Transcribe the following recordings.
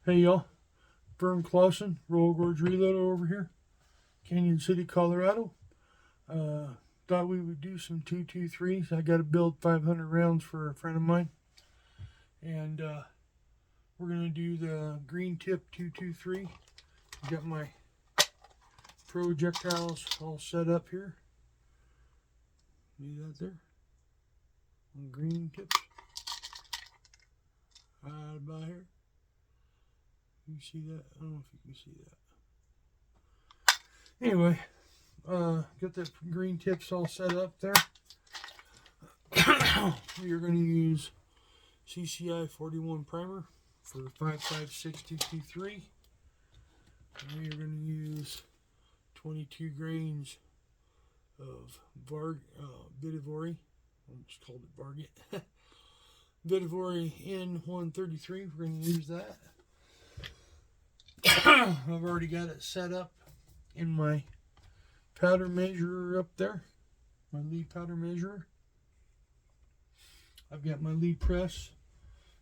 Hey y'all, Vern Clausen, Royal Gorge Reloader over here, Canyon City, Colorado. Thought we would do some 223s. I got to build 500 rounds for a friend of mine, and we're gonna do the green tip 223. Got my projectiles all set up here. See that there? On green tips. Right about here. You see that? I don't know if you can see that. Anyway, got the green tips all set up there. We are going to use CCI 41 primer for 5.56.223. And we are going to use 22 grains of Vitivory. I almost called it Varget. Vitivory N133. We're going to use that. I've already got it set up in my powder measurer up there, my lead powder measurer. I've got my lead press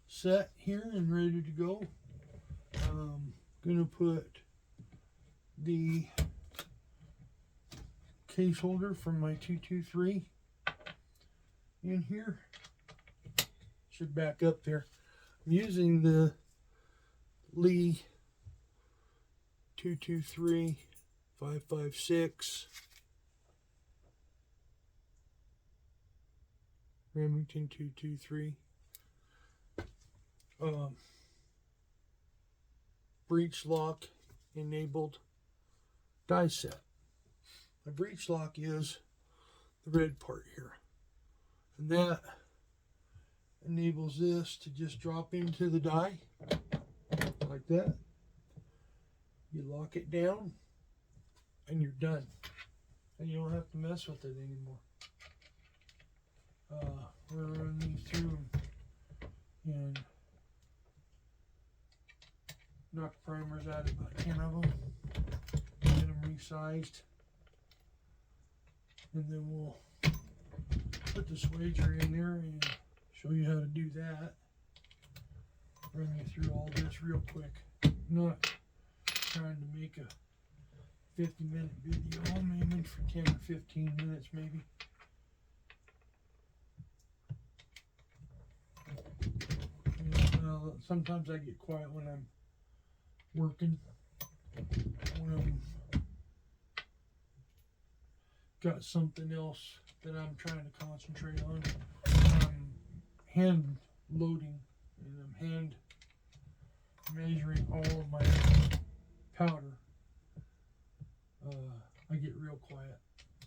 set here and ready to go. I'm gonna put the case holder from my 223 in here. Should back up there. I'm using the Lee 223 556 Remington 223 breech lock enabled die set. The breech lock is the red part here, and that enables this to just drop into the die like that. You lock it down and you're done, and you don't have to mess with it anymore. We're running these through and knock primers out of about 10 of them, get them resized, and then we'll put the swager in there and show you how to do that. Run you through all this real quick. Not trying to make a 50-minute video. I'm aiming for 10 or 15 minutes maybe. Sometimes I get quiet when I'm working, when I'm got something else that I'm trying to concentrate on. I'm hand loading and I'm hand measuring all of my powder. I get real quiet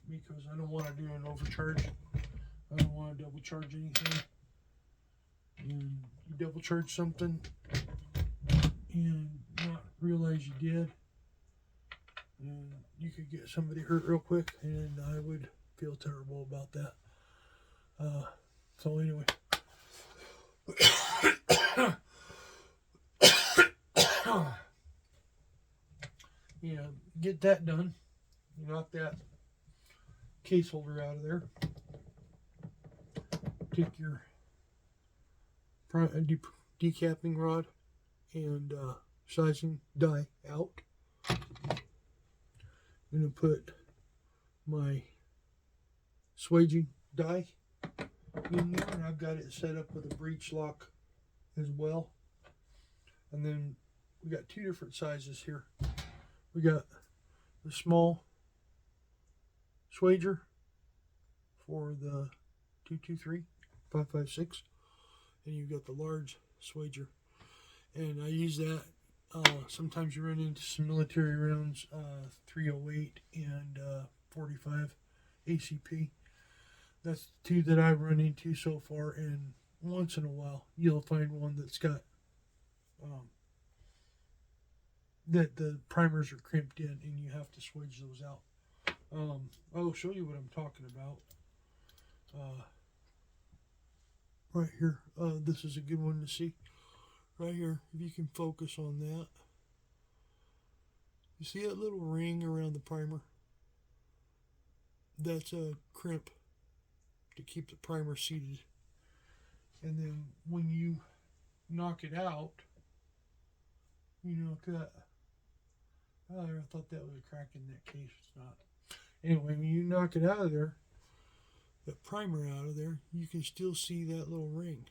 because I don't want to do an overcharge. I don't want to double charge anything. And you double charge something and not realize you did, and you could get somebody hurt real quick, and I would feel terrible about that. So anyway, yeah, get that done. You knock that case holder out of there. Take your decapping rod and sizing die out. I'm going to put my swaging die in there, and I've got it set up with a breech lock as well. And then we got two different sizes here. We got the small swager for the 223 556, and you've got the large swager, and I use that. Sometimes you run into some military rounds, 308 and 45 ACP. That's the two that I've run into so far, and once in a while you'll find one that's got that the primers are crimped in, and you have to swage those out. I'll show you what I'm talking about. Right here, this is a good one to see. Right here, if you can focus on that. You see that little ring around the primer? That's a crimp to keep the primer seated. And then when you knock it out, you knock that. Oh, I thought that was a crack in that case. It's not. Anyway, when you knock it out of there, that primer out of there, you can still see that little ring.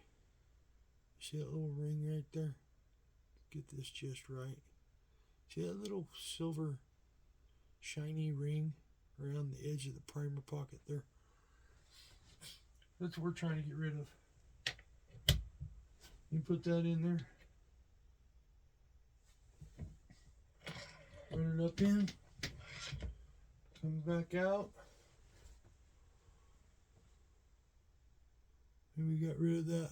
See that little ring right there? Get this just right. See that little silver shiny ring around the edge of the primer pocket there? That's what we're trying to get rid of. You put that in there. Run it up in. Comes back out. And we got rid of that.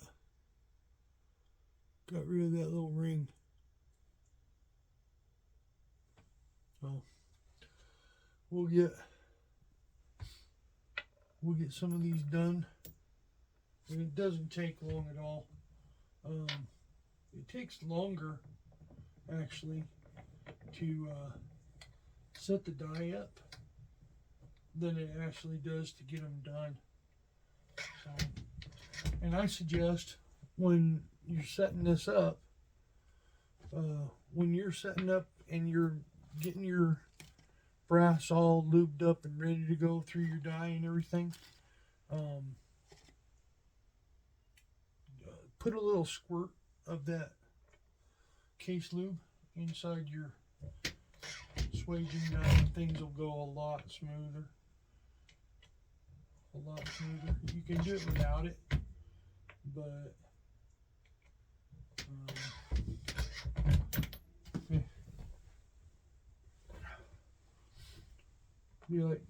Got rid of that little ring. So we'll get some of these done. And it doesn't take long at all. It takes longer actually to set the die up than it actually does to get them done. So, and I suggest when you're setting this up, when you're setting up and you're getting your brass all lubed up and ready to go through your die and everything, put a little squirt of that case lube inside your swaging die and things will go a lot smoother. A lot smoother. You can do it without it, but be like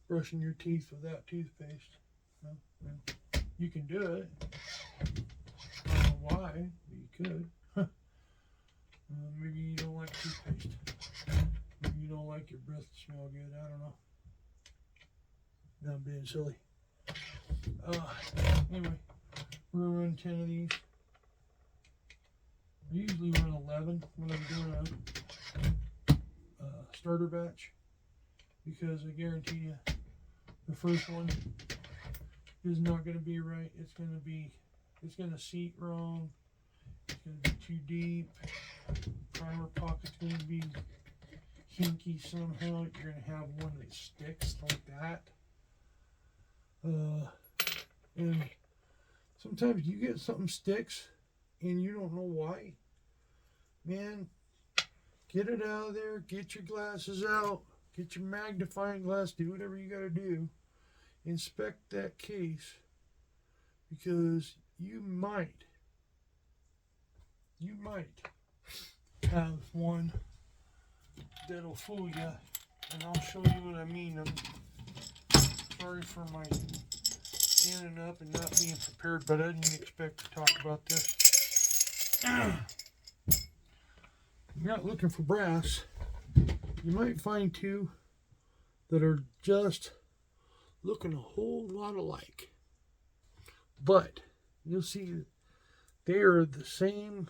brushing your teeth without toothpaste. You can do it. I don't know why, but you could. Maybe you don't like toothpaste. Maybe you don't like your breath to smell good. I don't know. Now I'm being silly. Anyway, we're gonna run 10 of these. I usually run 11 when I'm doing a starter batch, because I guarantee you the first one is not going to be right. It's going to seat wrong. It's going to be too deep. Primer pocket's going to be hinky somehow. You're going to have one that sticks like that. And sometimes you get something sticks and you don't know why. Man, get it out of there. Get your glasses out. Get your magnifying glass. Do whatever you got to do. Inspect that case, because you might have one that'll fool you, and I'll show you what I mean. I'm sorry for my standing up and not being prepared, but I didn't expect to talk about this. You're not looking for brass. You might find two that are just looking a whole lot alike, but you'll see they are the same,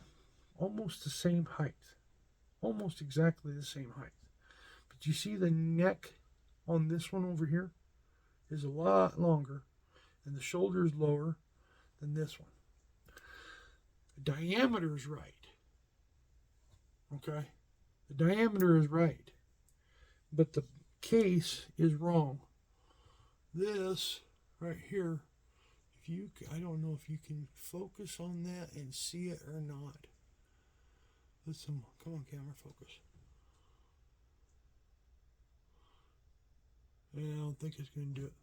almost the same height, almost exactly the same height. But you see the neck on this one over here is a lot longer, and the shoulder is lower than this one. The diameter is right. Okay, the diameter is right, but the case is wrong. This right here, I don't know if you can focus on that and see it or not. Come on, camera, focus. Yeah, I don't think it's going to do it.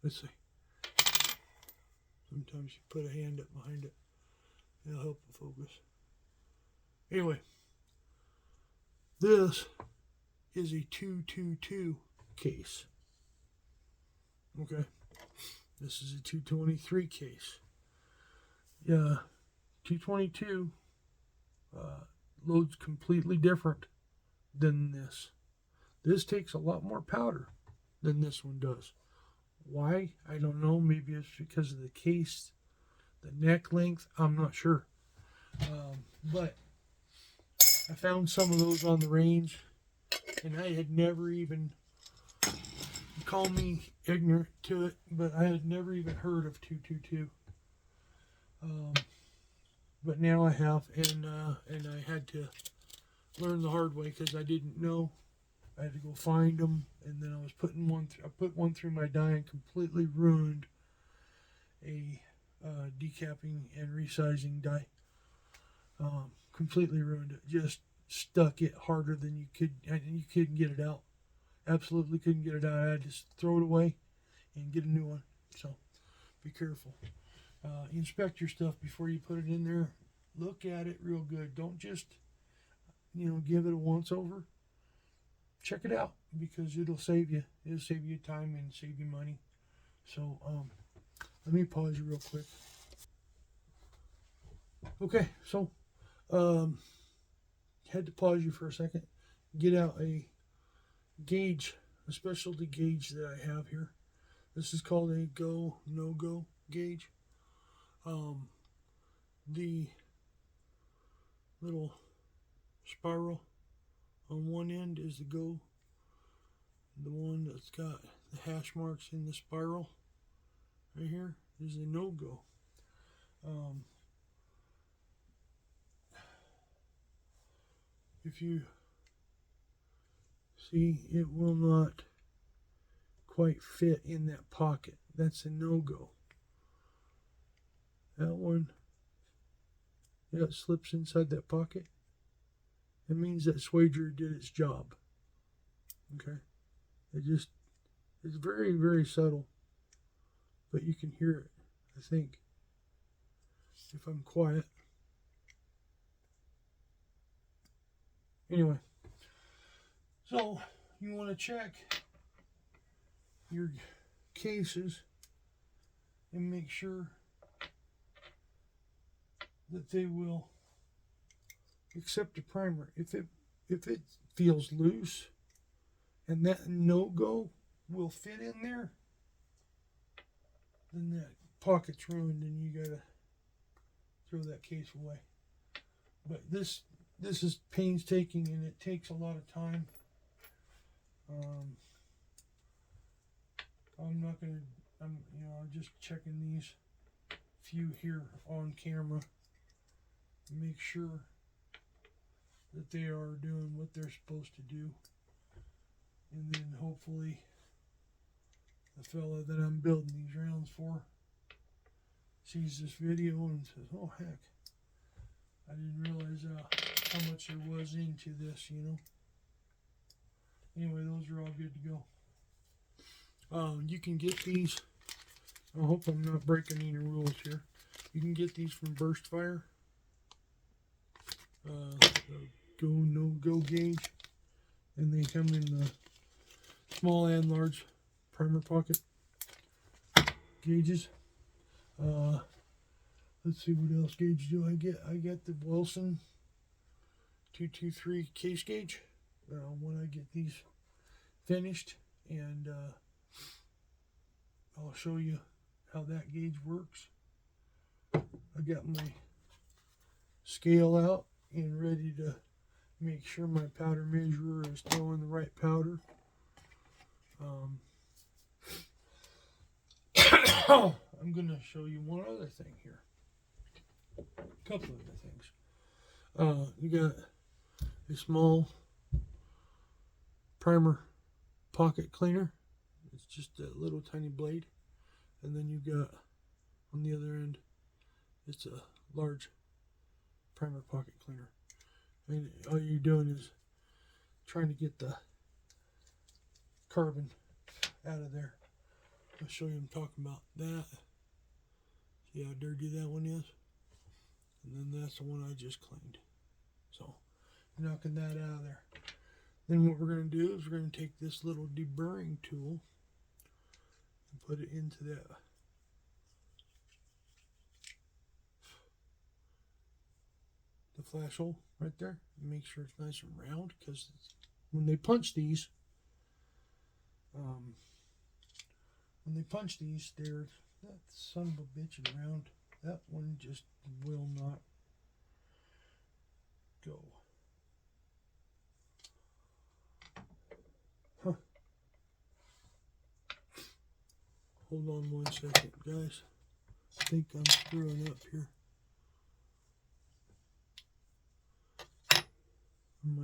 Let's see. Sometimes you put a hand up behind it. It'll help it focus. Anyway, this is a 222 case. Okay, this is a 223 case. Yeah, 222 loads completely different than this. This takes a lot more powder than this one does. Why? I don't know. Maybe it's because of the case, the neck length. I'm not sure. But I found some of those on the range, and I had never even, call me ignorant to it, but I had never even heard of 222. but now I have, and I had to learn the hard way because I didn't know. I had to go find them, and then I was putting one. I put one through my die and completely ruined a decapping and resizing die. Completely ruined it. Just stuck it harder than you could, and you couldn't get it out. Absolutely couldn't get it out. I had to just throw it away and get a new one. So be careful. Inspect your stuff before you put it in there. Look at it real good. Don't just, give it a once over. Check it out because it'll save you. It'll save you time and save you money. So let me pause you real quick. Okay, so had to pause you for a second. Get out a gauge, a specialty gauge that I have here. This is called a go, no-go gauge. The little spiral on one end is the go. The one that's got the hash marks in the spiral right here is a no-go. If you see, it will not quite fit in that pocket. That's a no-go. That one, yeah, it slips inside that pocket. It means that swager did its job. Okay? It's very, very subtle, but you can hear it, I think, if I'm quiet. Anyway, so you want to check your cases and make sure that they will accept a primer. If it feels loose and that no-go will fit in there, then that pocket's ruined and you gotta throw that case away. But this is painstaking and it takes a lot of time. I'm just checking these few here on camera to make sure that they are doing what they're supposed to do. And then hopefully the fella that I'm building these rounds for sees this video and says, oh heck, I didn't realize how much there was into this, Anyway, those are all good to go. You can get these, I hope I'm not breaking any rules here. You can get these from Burst Fire. The go, no go gauge. And they come in the small and large primer pocket gauges. Let's see, what else gauge do I get? I get the Wilson 223 case gauge. When I get these finished, and I'll show you how that gauge works. I got my scale out and ready to make sure my powder measurer is throwing the right powder. I'm going to show you one other thing here. A couple of other things. You got a small primer pocket cleaner. It's just a little tiny blade. And then you got on the other end, it's a large primer pocket cleaner. And all you're doing is trying to get the carbon out of there. I'll show you what I'm talking about. That. See how dirty that one is? And then that's the one I just cleaned. So, knocking that out of there. Then what we're going to do is we're going to take this little deburring tool and put it into that the flash hole right there. And make sure it's nice and round, because when they punch these, they're that son of a bitch around. That one just will not go. Huh. Hold on one second, guys. I think I'm screwing up here.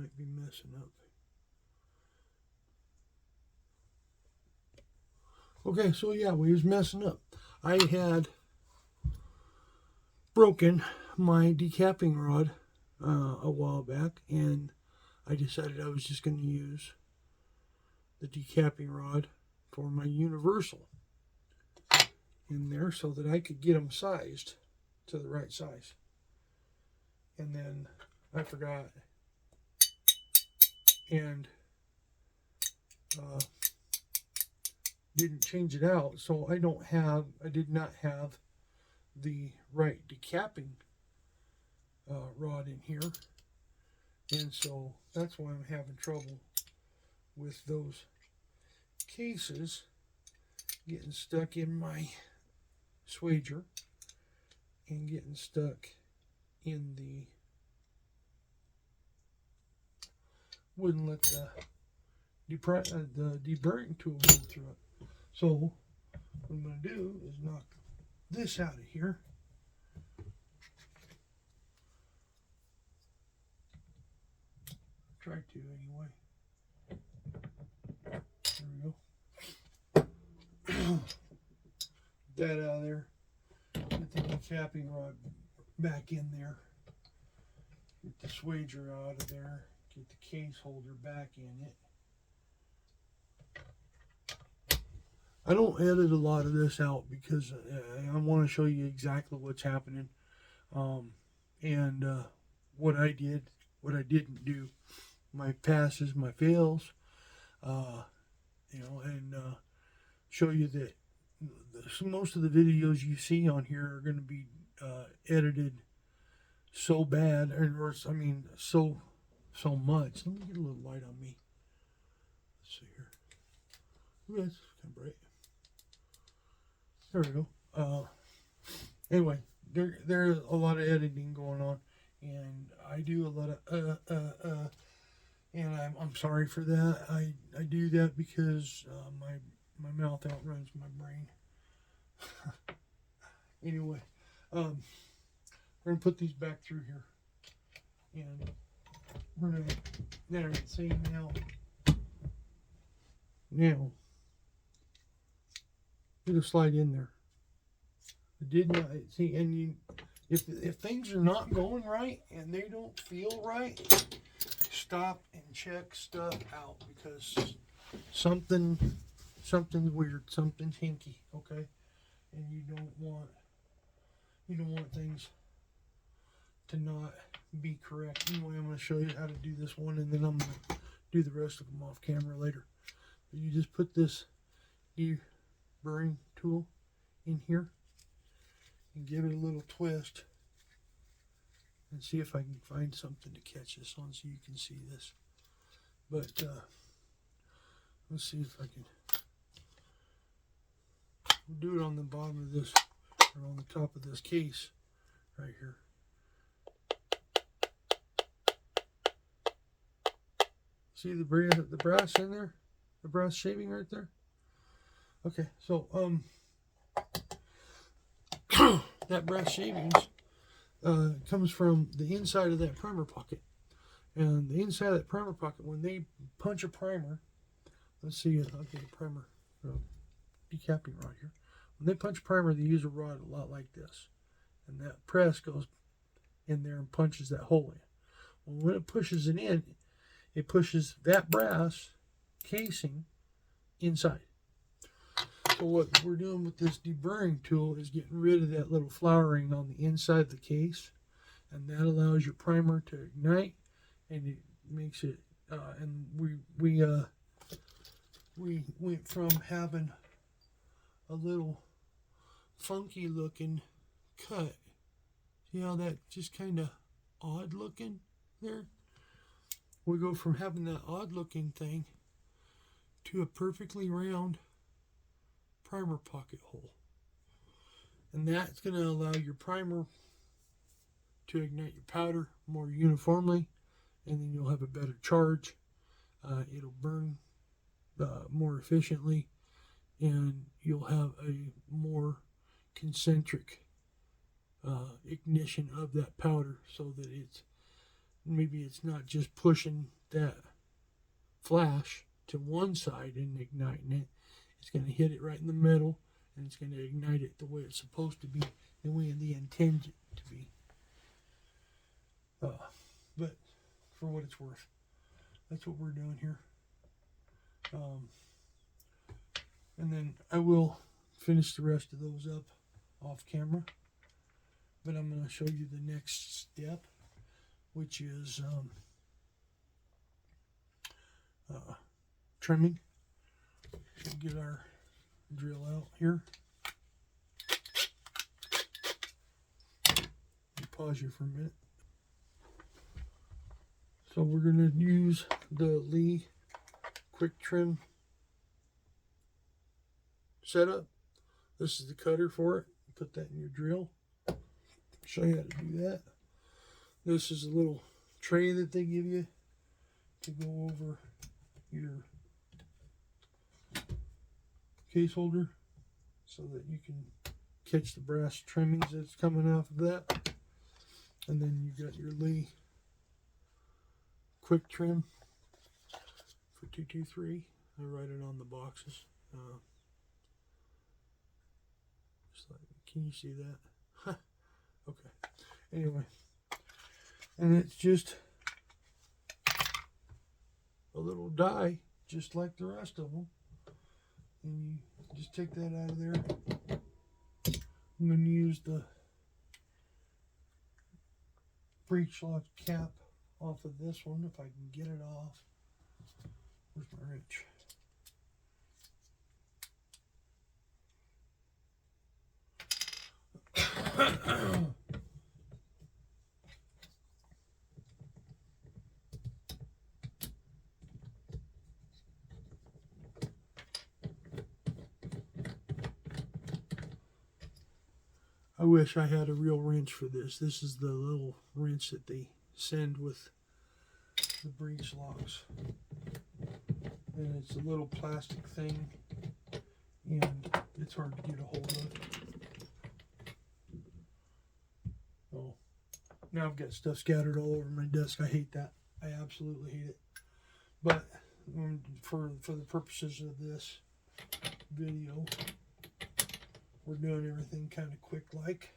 might be messing up. Okay, so yeah, we was messing up. I had broken my decapping rod a while back, and I decided I was just going to use the decapping rod for my universal in there so that I could get them sized to the right size. And then I forgot and didn't change it out, so I did not have the right decapping rod in here, and so that's why I'm having trouble with those cases getting stuck in my swager and getting stuck in the, wouldn't let the deburring tool go through it. So what I'm going to do is knock this out of here. Try to anyway. There we go. That out of there. Get the decapping rod back in there. Get the swager out of there. Get the case holder back in it. I don't edit a lot of this out because I want to show you exactly what's happening, and what I did, what I didn't do, my passes, my fails, and show you that most of the videos you see on here are going to be edited so bad, or I mean so much. Let me get a little light on me. Let's see here. Yeah, it's kind of bright. There we go. Anyway, there's a lot of editing going on, and I do a lot of and I'm sorry for that. I do that because my mouth outruns my brain. Anyway, we're gonna put these back through here, and we're gonna there. See now. It'll slide in there. It did not see, and if things are not going right and they don't feel right, stop and check stuff out, because something's weird, something's hinky, okay? And you don't want things to not be correct. Anyway, I'm going to show you how to do this one, and then I'm going to do the rest of them off camera later. But you just put this deburring tool in here and give it a little twist and see if I can find something to catch this on so you can see this. But let's see if I can do it on the bottom of this, or on the top of this case right here. See the brass in there? The brass shaving right there? Okay, so that brass shavings comes from the inside of that primer pocket. And the inside of that primer pocket, when they punch a primer, let's see, I'll get a primer, decapping rod here. When they punch primer, they use a rod a lot like this. And that press goes in there and punches that hole in. Well, when it pushes it in, it pushes that brass casing inside. So what we're doing with this deburring tool is getting rid of that little flowering on the inside of the case, and that allows your primer to ignite, and it makes it. And we went from having a little funky looking cut. See how that just kind of odd looking there? We go from having that odd looking thing to a perfectly round primer pocket hole, and that's going to allow your primer to ignite your powder more uniformly, and then you'll have a better charge. It'll burn more efficiently, and you'll have a more concentric ignition of that powder, so that it's maybe it's not just pushing that flash to one side and igniting it. It's going to hit it right in the middle, and it's going to ignite it the way it's supposed to be, the way they intend it to be. But for what it's worth, that's what we're doing here. And then I will finish the rest of those up off camera. But I'm going to show you the next step, which is trimming. We'll get our drill out here. Pause you for a minute. So we're going to use the Lee quick trim setup. This is the cutter for it. Put that in your drill. Show you how to do that. This is a little tray that they give you to go over your case holder so that you can catch the brass trimmings that's coming off of that. And then you got your Lee quick trim for 223. I write it on the boxes. Just like, can you see that? Okay. Anyway, and it's just a little die, just like the rest of them. And you just take that out of there. I'm going to use the breech lock cap off of this one if I can get it off. Where's my wrench? I wish I had a real wrench for this. This is the little wrench that they send with the breech locks. And it's a little plastic thing, and it's hard to get a hold of. Oh, now I've got stuff scattered all over my desk. I hate that. I absolutely hate it. But for the purposes of this video, we're doing everything kind of quick like.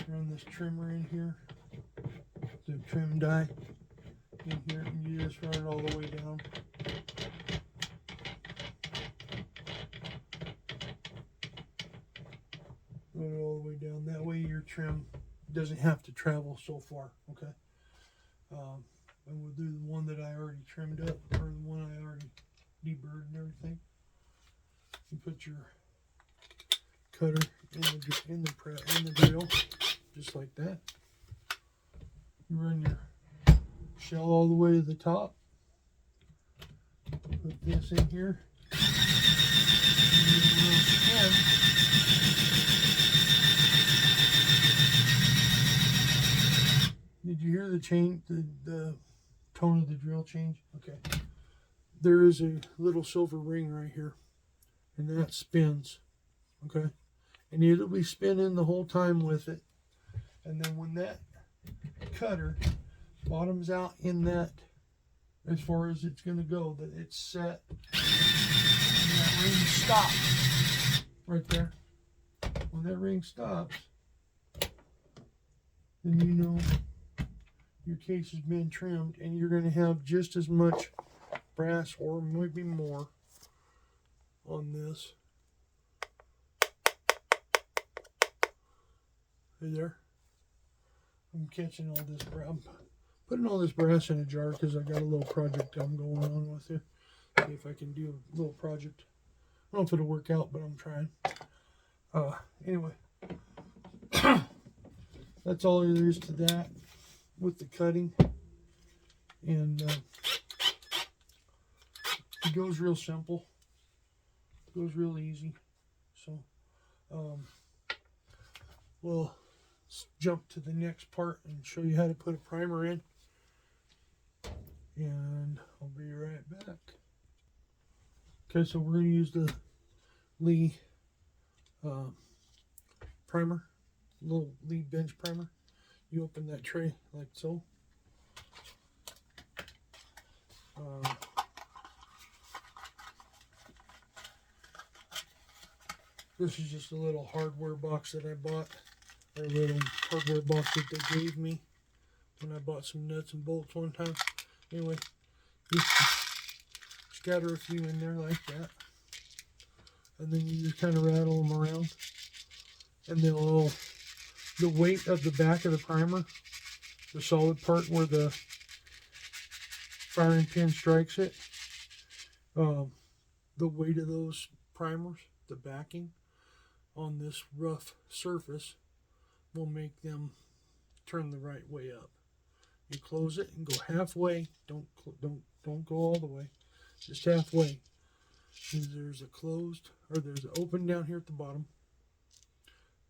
Run this trimmer in here, the trim die in here, and you just run it all the way down. Run it all the way down. That way your trim doesn't have to travel so far, okay? And we'll do the one that I already trimmed up, or the one I already deburred and everything. You put your cutter in the drill, just like that. You run your shell all the way to the top. Put this in here. Did you hear the change? The tone of the drill change? Okay. There is a little silver ring right here, and that spins. Okay. And it'll be spinning the whole time with it. And then when that cutter bottoms out in that, as far as it's going to go, that it's set, and that ring stops right there. When that ring stops, then you know your case has been trimmed, and you're going to have just as much brass, or maybe more, on this. Hey there. I'm catching all this brass. I'm putting all this brass in a jar because I got a little project I'm going on with it. See if I can do a little project. I don't know if it'll work out, but I'm trying. Anyway, that's all there is to that with the cutting. And it goes real simple. It goes real easy. So, we'll jump to the next part and show you how to put a primer in. And I'll be right back. Okay, so we're going to use the Lee primer, little Lee bench primer. You open that tray like so. This is just a little hardware box that I bought, or a little hardware box that they gave me when I bought some nuts and bolts one time. Anyway, just scatter a few in there like that, and then you just kind of rattle them around, and they'll all, the weight of the back of the primer, the solid part where the firing pin strikes it, the weight of those primers, the backing on this rough surface will make them turn the right way up. You close it and go halfway. Don't go all the way. Just halfway. And there's a closed, or there's an open down here at the bottom.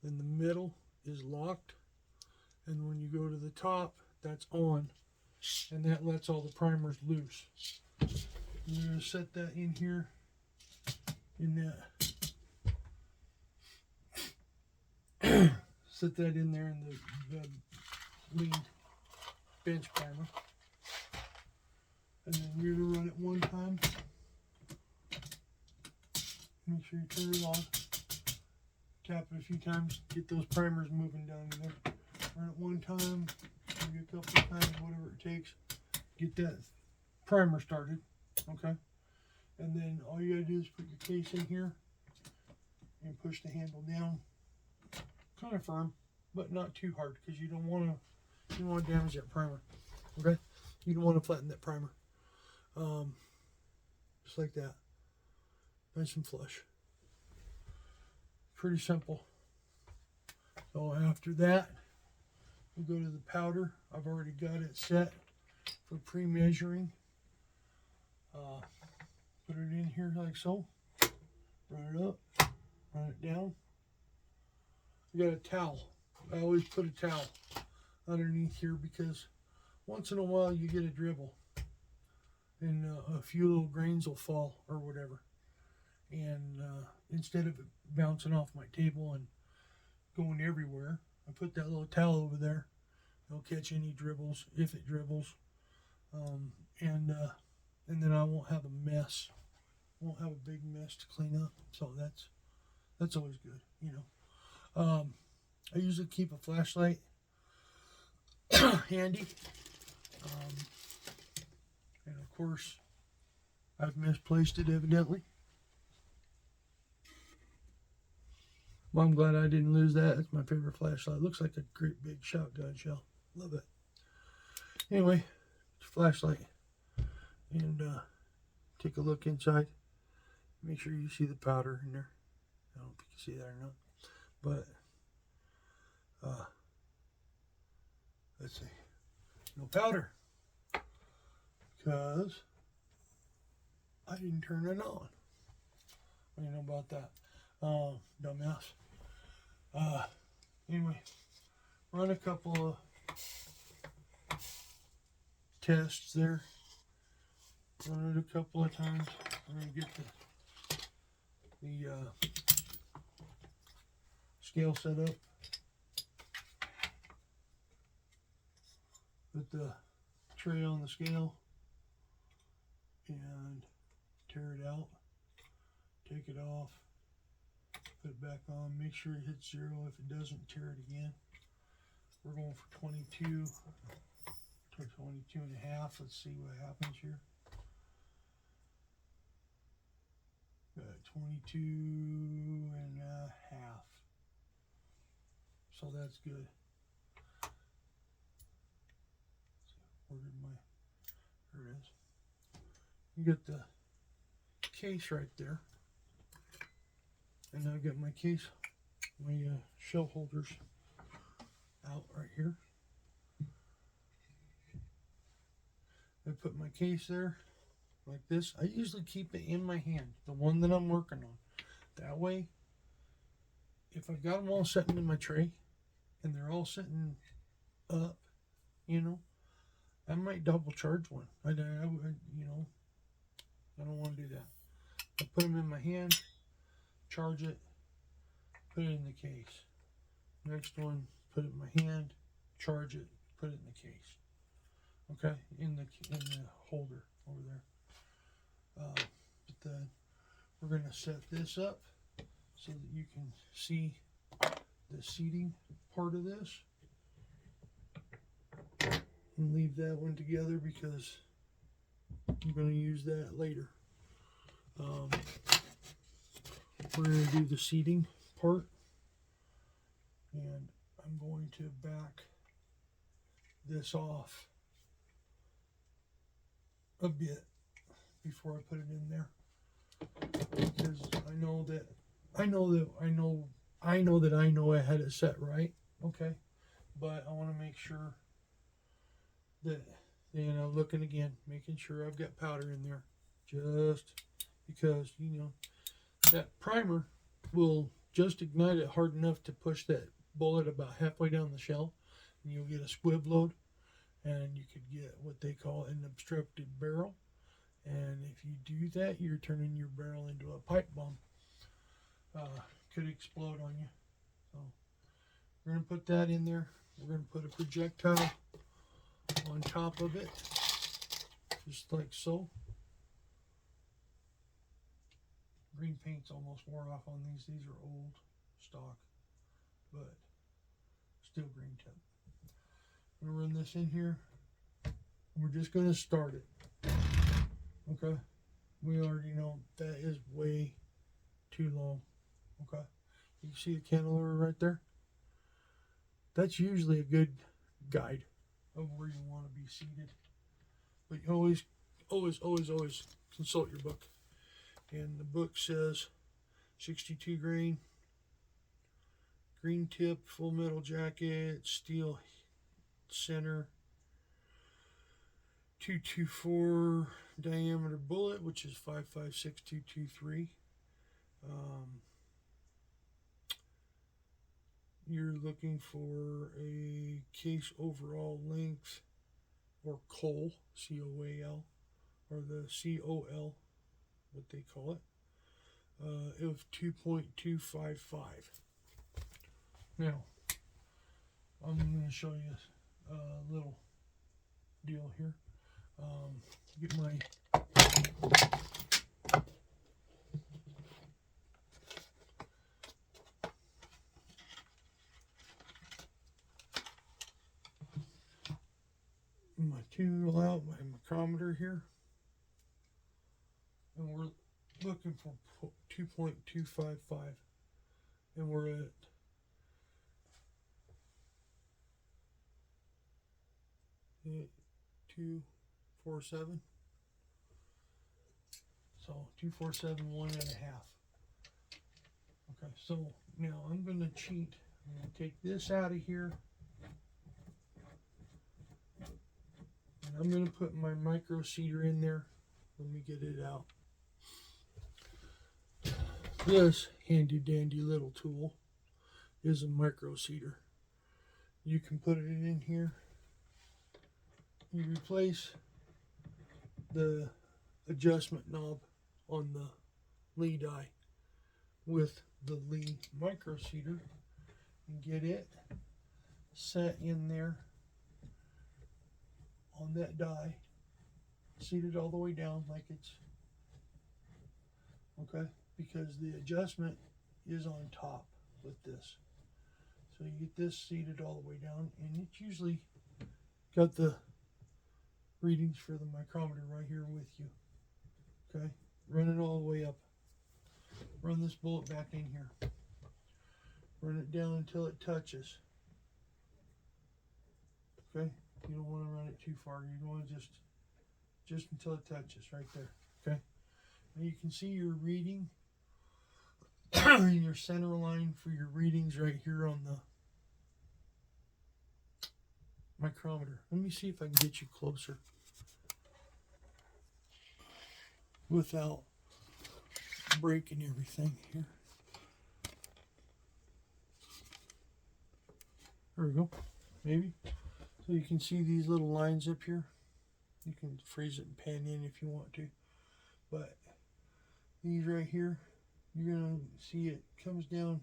Then the middle is locked, and when you go to the top, that's on, and that lets all the primers loose. You're going to set that in here, in that. Set that in there in the lead bench primer, and then you're going to run it one time. Make sure you turn it on. Tap it a few times. Get those primers moving down in there. Run it one time, maybe a couple of times, whatever it takes. Get that primer started. Okay. And then all you gotta do is put your case in here and push the handle down. Kind of firm, but not too hard, because you don't want to damage that primer. Okay, you don't want to flatten that primer. Just like that, nice and flush. Pretty simple. So after that, we go to the powder. I've already got it set for pre-measuring. Put it in here like so. Run it up, run it down. I got a towel. I always put a towel underneath here, because once in a while you get a dribble and a few little grains will fall or whatever. And instead of it bouncing off my table and going everywhere, I put that little towel over there. It'll catch any dribbles, if it dribbles. And then I won't have a mess. Won't have a big mess to clean up. So that's always good, you know. I usually keep a flashlight handy. And of course, I've misplaced it evidently. Well, I'm glad I didn't lose that. It's my favorite flashlight. It looks like a great big shotgun shell. Love it. Anyway, it's a flashlight. And take a look inside. Make sure you see the powder in there. I don't know if you can see that or not. But let's see, no powder, because I didn't turn it on. What do you know about that? Dumbass. Anyway, run a couple of tests there. Run it a couple of times. We're gonna get the scale set up. Put the tray on the scale and tear it out. Take it off. Put it back on. Make sure it hits 0. If it doesn't, tear it again. We're going for 22. 22 and a half. Let's see what happens here. Got 22 and a half. So that's good. Where did my, there it is. You get the case right there. And I've got my case, my shell holders out right here. I put my case there like this. I usually keep it in my hand, the one that I'm working on. That way, if I've got them all sitting in my tray and they're all sitting up, you know, I might double charge one. I you know, I don't want to do that. I put them in my hand, charge it, put it in the case. Next one, put it in my hand, charge it, put it in the case. okay, in the holder over there. But then we're going to set this up so that you can see the seating part of this, and leave that one together because I'm going to use that later. We're going to do the seating part, and I'm going to back this off a bit before I put it in there, because I know I had it set right, okay, but I want to make sure that, you know, looking again, making sure I've got powder in there, just because, you know, that primer will just ignite it hard enough to push that bullet about halfway down the shell, and you'll get a squib load, and you could get what they call an obstructed barrel. And if you do that, you're turning your barrel into a pipe bomb. Could explode on you. So we're going to put that in there. We're going to put a projectile on top of it, just like so. Green paint's almost wore off on these. These are old stock, but still green tint. I'm going to run this in here. We're just going to start it. Okay? We already know that is way too long. Okay? You see the cantilever right there? That's usually a good guide of where you want to be seated. But you always consult your book. And the book says 62 grain, green tip, full metal jacket, steel center, 224 diameter bullet, which is 5.56.223. You're looking for a case overall length, or COL, C-O-A-L, or the C-O-L, what they call it, of 2.255. Now, I'm going to show you a little deal here. Get my tool out, my micrometer here, and we're looking for 2.255, and we're at 247. So 247, 1.5. Okay, so now I'm going to cheat. I'm going to take this out of here, and I'm going to put my micro seeder in there. Let me get it out. This handy dandy little tool is a micro seeder. You can put it in here. You replace the adjustment knob on the Lee die with the Lee micro seeder and get it set in there on that die, seated all the way down like it's okay, because the adjustment is on top with this. So you get this seated all the way down, and it's usually got the readings for the micrometer right here with you. Okay, run it all the way up. Run this bullet back in here. Run it down until it touches. Okay, you don't want to run it too far. You want to just until it touches right there. Okay, and you can see your reading in your center line for your readings right here on the micrometer. Let me see if I can get you closer without breaking everything here. There we go. Maybe. So you can see these little lines up here. You can freeze it and pan in if you want to. But these right here, you're going to see it comes down.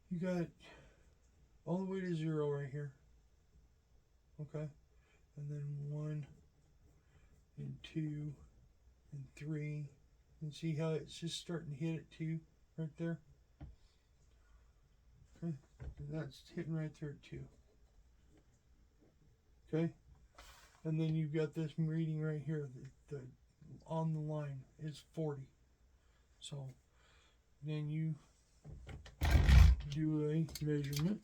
You got it all the way to 0 right here. Okay. and then 1 and 2 and 3. And see how it's just starting to hit at 2 right there? Okay, and that's hitting right there at 2. Okay, and then you've got this reading right here. The on the line is 40. So then you do a measurement.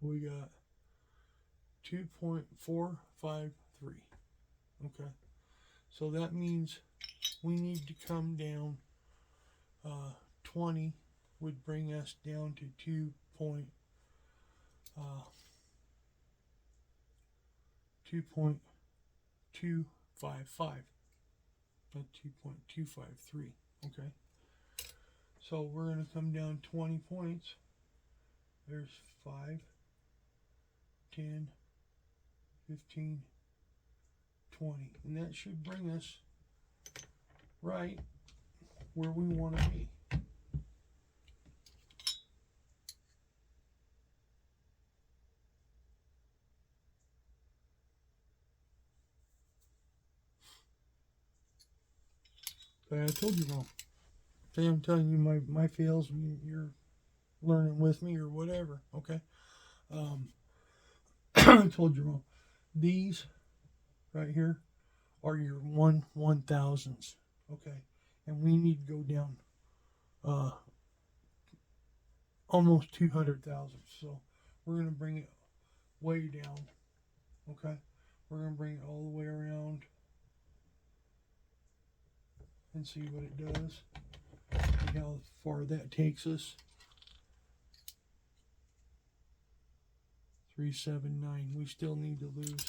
We got 2.453. Okay, so that means we need to come down 20 would bring us down to 2.255. Not 2.253. Okay, so we're going to come down 20 points. There's 5, 10, 15, 20, and that should bring us right where we want to be. But I told you wrong. See, I'm telling you my fails, you're learning with me or whatever, okay? I told you wrong. These right here are your 1/1000s, okay? And we need to go down almost 200,000. So we're going to bring it way down, okay? We're going to bring it all the way around and see what it does. See how far that takes us. 379. We still need to lose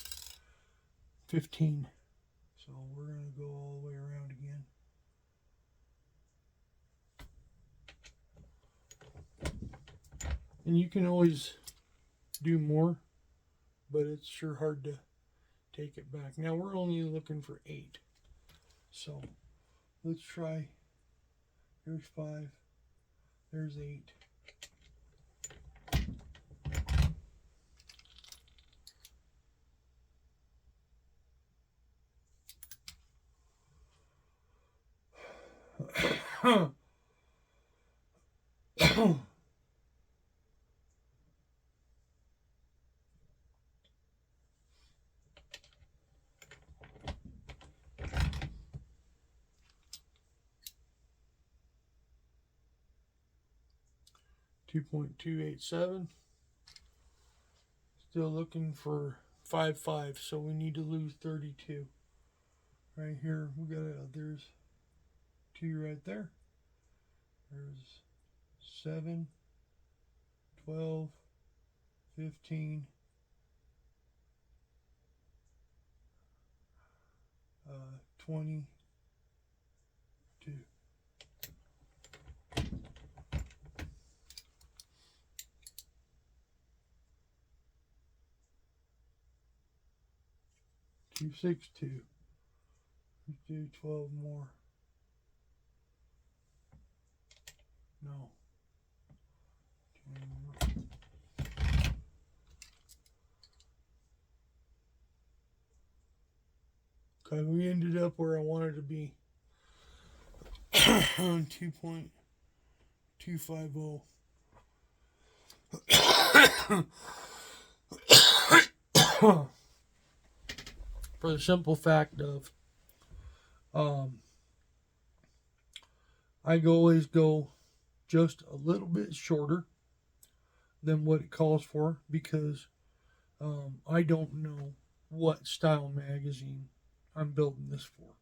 15. So we're going to go all the way around again. And you can always do more, but it's sure hard to take it back. Now we're only looking for 8. So let's try. There's 5. There's 8. $2.287. Still looking for 5.5, so we need to lose 32. Right here, we got there's 2 right there. There's 7, 12, 15, 22. Two, 6, 2. Let's do 12 more. No. 10 more. Okay, we ended up where I wanted to be. 2.250. For the simple fact of I always go just a little bit shorter than what it calls for, because I don't know what style magazine I'm building this for,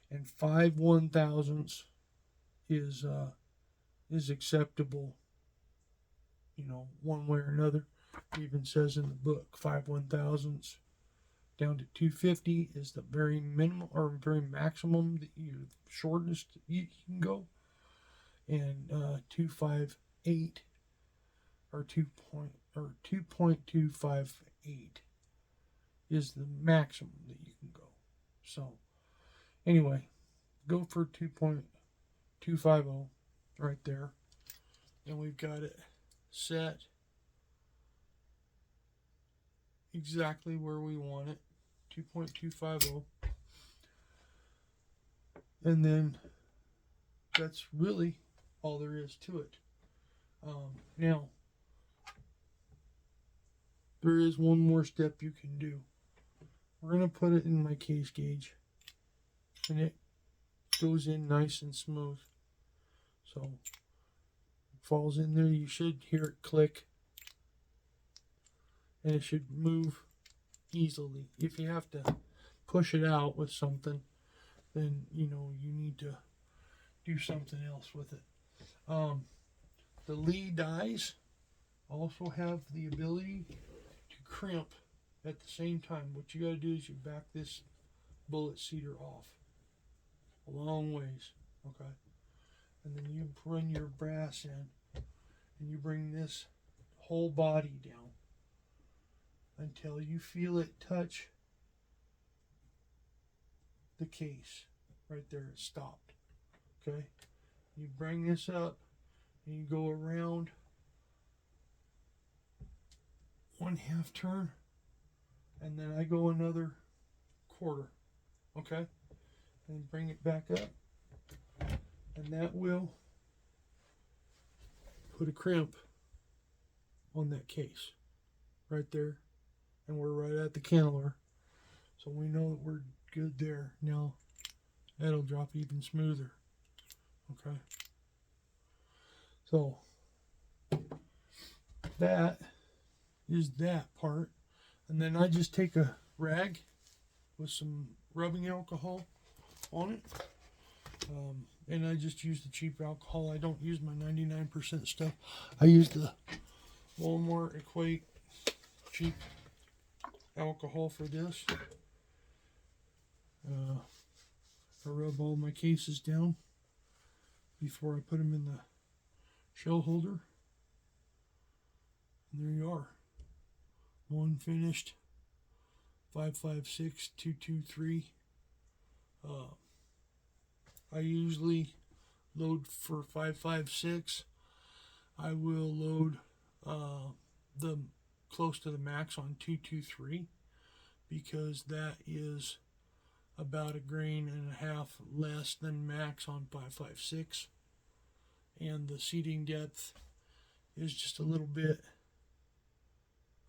and 5/1000s is acceptable, one way or another. It even says in the book 5/1000s down to 250 is the very minimum or very maximum that you shortest you can go, and 258 or 2.258 is the maximum that you can go. So anyway, go for 2.250 right there, and we've got it set exactly where we want it, 2.250. And then that's really all there is to it. Now, there is one more step you can do. We're going to put it in my case gauge, and it goes in nice and smooth. So it falls in there. You should hear it click, and it should move easily. If you have to push it out with something, then you need to do something else with it. The Lee dies also have the ability to crimp at the same time. What you got to do is you back this bullet seater off a long ways, okay? And then you run your brass in, and you bring this whole body down until you feel it touch the case. Right there, it stopped, okay? You bring this up, and you go around 1/2 turn, and then I go another 1/4, okay? And bring it back up, and that will put a crimp on that case right there, and we're right at the cantilever, so we know that we're good there. Now that'll drop even smoother, okay? So that is that part. And then I just take a rag with some rubbing alcohol on it, and I just use the cheap alcohol. I don't use my 99% stuff. I use the Walmart Equate cheap alcohol for this. I rub all my cases down before I put them in the shell holder. And there you are. One finished 5.56 223. I usually load for 5.56. I will load the close to the max on 223 because that is about 1.5 grains less than max on 5.56, and the seating depth is just a little bit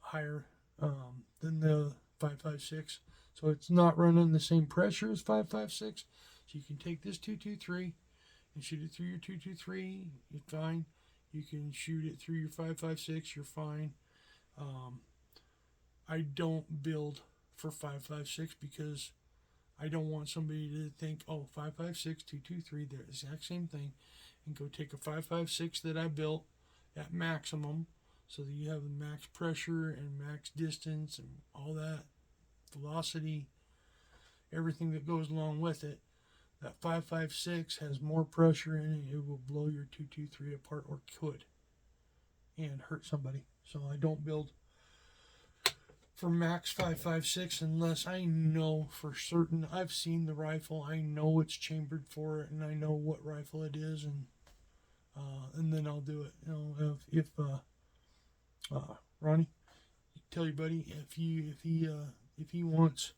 higher than the 5.56, so it's not running the same pressure as 5.56. So you can take this 223 and shoot it through your 223, you're fine. You can shoot it through your 5.56, you're fine. I don't build for 5.56 because I don't want somebody to think, oh, 5.56, 223, they're the exact same thing, and go take a 5.56 that I built at maximum, so that you have the max pressure and max distance and all that velocity, everything that goes along with it. That 5.56 has more pressure in it. It will blow your 223 apart, or could, and hurt somebody. So I don't build for max 5.56 unless I know for certain. I've seen the rifle, I know it's chambered for it, and I know what rifle it is, and then I'll do it. If Ronnie, tell your buddy if he wants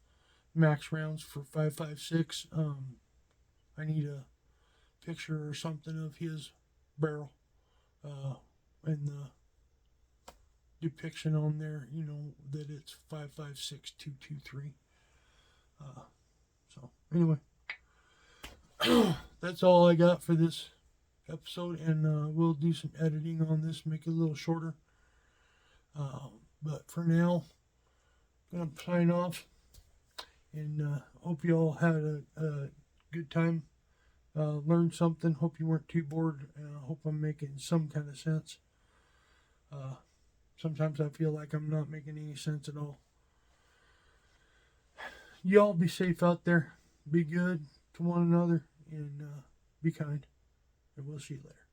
max rounds for 5.56, I need a picture or something of his barrel, and the depiction on there, that it's 5.56 223. So anyway, that's all I got for this episode, and we'll do some editing on this, make it a little shorter. But for now, I'm gonna sign off, and hope you all had a good time. Learned something. Hope you weren't too bored, and I hope I'm making some kind of sense. Sometimes I feel like I'm not making any sense at all. Y'all be safe out there. Be good to one another, and be kind. And we'll see you later.